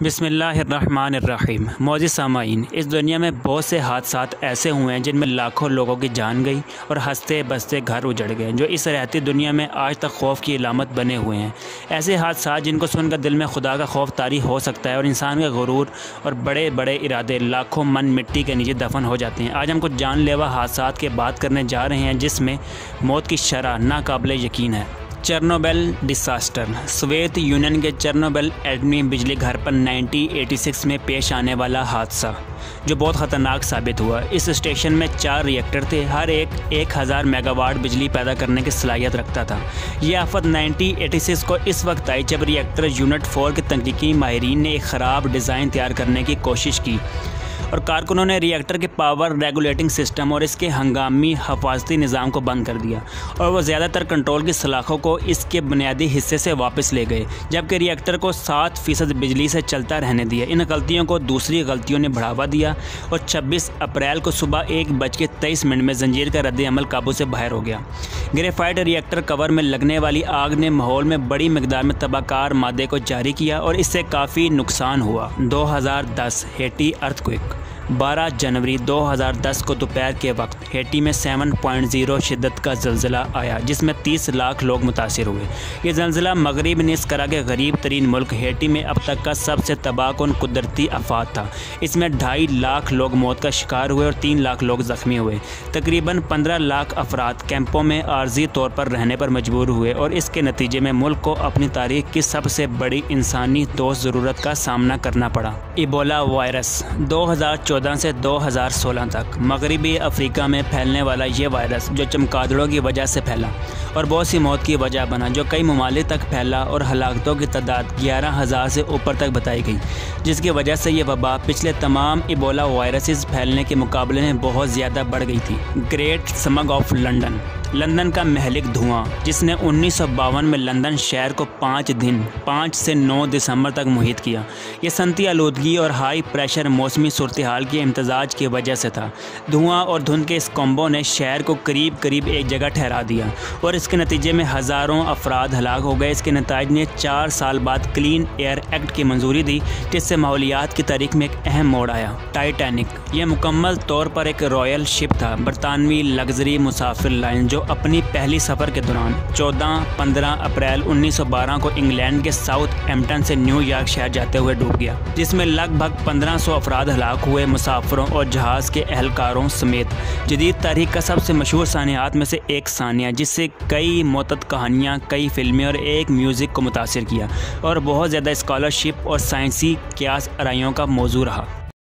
बिस्मिल्लाहिर्रहमानिर्रहीम। मौजूद सामाईन, इस दुनिया में बहुत से हादसात ऐसे हुए हैं जिनमें लाखों लोगों की जान गई और हंसते बसते घर उजड़ गए, जो इस रहती दुनिया में आज तक खौफ की इलामत बने हुए हैं। ऐसे हादसात जिनको सुनकर दिल में खुदा का खौफ तारी हो सकता है और इंसान का गुरूर और बड़े बड़े इरादे लाखों मन मिट्टी के नीचे दफन हो जाते हैं। आज हम कुछ जानलेवा हादसात की बात करने जा रहे हैं जिसमें मौत की शरह नाकाबिले यकीन है। Chernobyl disaster. सोवियत यूनियन के चेरनोबिल एटमी बिजली घर पर 1986 में पेश आने वाला हादसा जो बहुत ख़तरनाक साबित हुआ। इस स्टेशन में 4 रिएक्टर थे, हर एक 1000 मेगावाट बिजली पैदा करने की सलाहियत रखता था। यह आफत 1986 को इस वक्त आई जब रिएक्टर यूनिट 4 के तकनीकी माहिरीन ने एक ख़राब डिज़ाइन तैयार करने की कोशिश की और कारकुनों ने रिएक्टर के पावर रेगुलेटिंग सिस्टम और इसके हंगामी हिफाजती निज़ाम को बंद कर दिया और वह ज़्यादातर कंट्रोल की सलाखों को इसके बुनियादी हिस्से से वापस ले गए, जबकि रिएक्टर को 7% बिजली से चलता रहने दिया। इन गलतियों को दूसरी गलतियों ने बढ़ावा दिया और 26 अप्रैल को सुबह 1:23 में जंजीर का रद्द-ए-अमल काबू से बाहर हो गया। ग्रेफाइट रिएक्टर कवर में लगने वाली आग ने माहौल में बड़ी मिकदार में तबाहकार मादे को जारी किया और इससे काफ़ी नुकसान हुआ। 2010 हेटी अर्थक्वेक। 12 जनवरी 2010 को दोपहर के वक्त हेटी में 7.0 शिद्दत का ज़लज़ला आया जिसमें 30 लाख लोग मुतासिर हुए। ये ज़लज़ला मगरिब निस्करा के गरीब तरीन मुल्क हेटी में अब तक का सबसे तबाहकुन कुदरती आफत था। इसमें 2.5 लाख लोग मौत का शिकार हुए और 3 लाख लोग ज़ख्मी हुए। तकरीबन 15 लाख अफराद कैंपों में आर्जी तौर पर रहने पर मजबूर हुए और इसके नतीजे में मुल्क को अपनी तारीख की सबसे बड़ी इंसानी दोस्त ज़रूरत का सामना करना पड़ा। Ebola virus. 2014 से 2016 तक मगरबी अफ्रीका में फैलने वाला ये वायरस जो चमगादड़ों की वजह से फैला और बहुत सी मौत की वजह बना, जो कई ममालिक तक फैला और हलाकतों की तादाद 11,000 से ऊपर तक बताई गई, जिसकी वजह से ये वबा पिछले तमाम इबोला वायरसेस फैलने के मुकाबले में बहुत ज़्यादा बढ़ गई थी। Great smug of London. London का महलिक धुआं जिसने 1952 में लंदन शहर को 5 से 9 दिसंबर तक मुहित किया। ये सनती आलूदगी और हाई प्रेशर मौसमी सूरत हाल के इम्तजाज की वजह से था। धुआं और धुंध के इस कॉम्बो ने शहर को करीब करीब एक जगह ठहरा दिया और इसके नतीजे में हज़ारों अफराद हलाक हो गए। इसके नतीजे ने 4 साल बाद क्लीन एयर एक्ट की मंजूरी दी जिससे माहौलियात की तारीख में एक अहम मोड़ आया। टाइटैनिक। यह मुकम्मल तौर पर एक रॉयल शिप था, बरतानवी लग्जरी मुसाफिर लाइन जो अपनी पहली सफ़र के दौरान 14-15 अप्रैल 1912 को इंग्लैंड के साउथहैम्पटन से न्यूयॉर्क शहर जाते हुए डूब गया, जिसमें लगभग 1500 अफराद हलाक हुए, मुसाफिरों और जहाज़ के एहलकारों समेत। जदीद तारीख का सबसे मशहूर सानियात में से एक सानिया जिससे कई मुतअद्दिद कहानियाँ, कई फिल्में और एक म्यूज़िक को मुतासिर किया और बहुत ज़्यादा स्कॉलरशिप और साइंसी क़यास आराइयों का मौजू रहा।